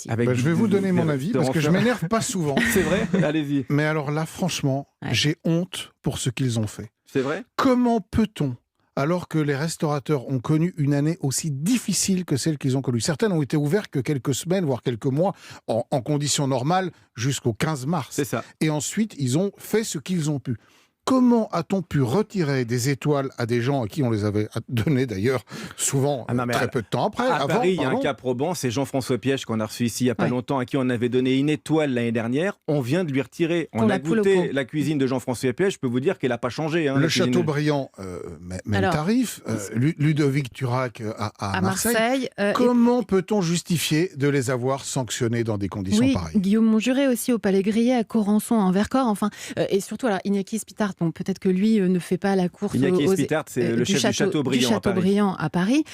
Avec Je vais vous donner mon avis, parce que je m'énerve pas souvent. C'est vrai ? Allez-y. Mais alors là, franchement, j'ai honte pour ce qu'ils ont fait. C'est vrai ? Comment peut-on, alors que les restaurateurs ont connu une année aussi difficile que celle qu'ils ont connue, certaines ont été ouvertes que quelques semaines, voire quelques mois, en conditions normales, jusqu'au 15 mars. C'est ça. Et ensuite, ils ont fait ce qu'ils ont pu. Comment a-t-on pu retirer des étoiles à des gens à qui on les avait données d'ailleurs souvent très peu de temps après À Paris, il y a un cas probant, c'est Jean-François Piège qu'on a reçu ici il n'y a pas longtemps, à qui on avait donné une étoile l'année dernière. On vient de lui retirer. On a goûté la cuisine de Jean-François Piège, je peux vous dire qu'elle n'a pas changé. Le Chateaubriand, même tarif. Ludovic Turac à Marseille. Comment peut-on justifier de les avoir sanctionnés dans des conditions pareilles ? Guillaume Montjuret aussi au Palais Grillé, à Corançon, en Vercors. Enfin, et surtout, alors, Iñaki Spitart, bon, peut-être que lui ne fait pas la course Iñaki Spitart, c'est le chef du Chateaubriand à Paris.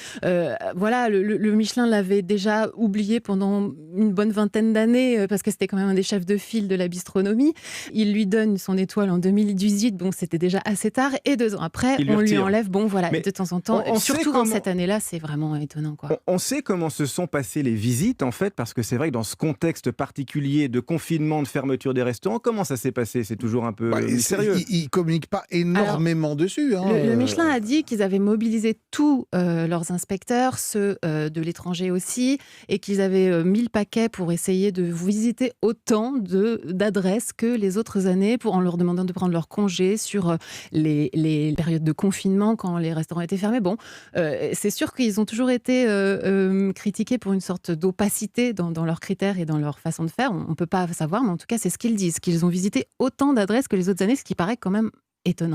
Voilà, le Michelin l'avait déjà oublié pendant une bonne vingtaine d'années, parce que c'était quand même un des chefs de file de la bistronomie. Il lui donne son étoile en 2018, bon, c'était déjà assez tard, et 2 ans après, on lui enlève, bon, voilà, de temps en temps. Surtout dans cette année-là, c'est vraiment étonnant, quoi. On sait comment se sont passées les visites, en fait, parce que c'est vrai que dans ce contexte particulier de confinement, de fermeture des restaurants, comment ça s'est passé ? C'est toujours un peu mystérieux. Ils communiquent pas énormément dessus. Le Michelin a dit qu'ils avaient mobilisé tous leurs inspecteurs, ceux de l'étranger aussi, et qu'ils avaient mis le paquet pour essayer de visiter autant d'adresses que les autres années, en leur demandant de prendre leur congé sur les périodes de confinement quand les restaurants étaient fermés. Bon, c'est sûr qu'ils ont toujours été critiqués pour une sorte d'opacité dans leurs critères et dans leur façon de faire. On ne peut pas savoir, mais en tout cas, c'est ce qu'ils disent, qu'ils ont visité autant d'adresses que les autres années, ce qui paraît quand même étonnant.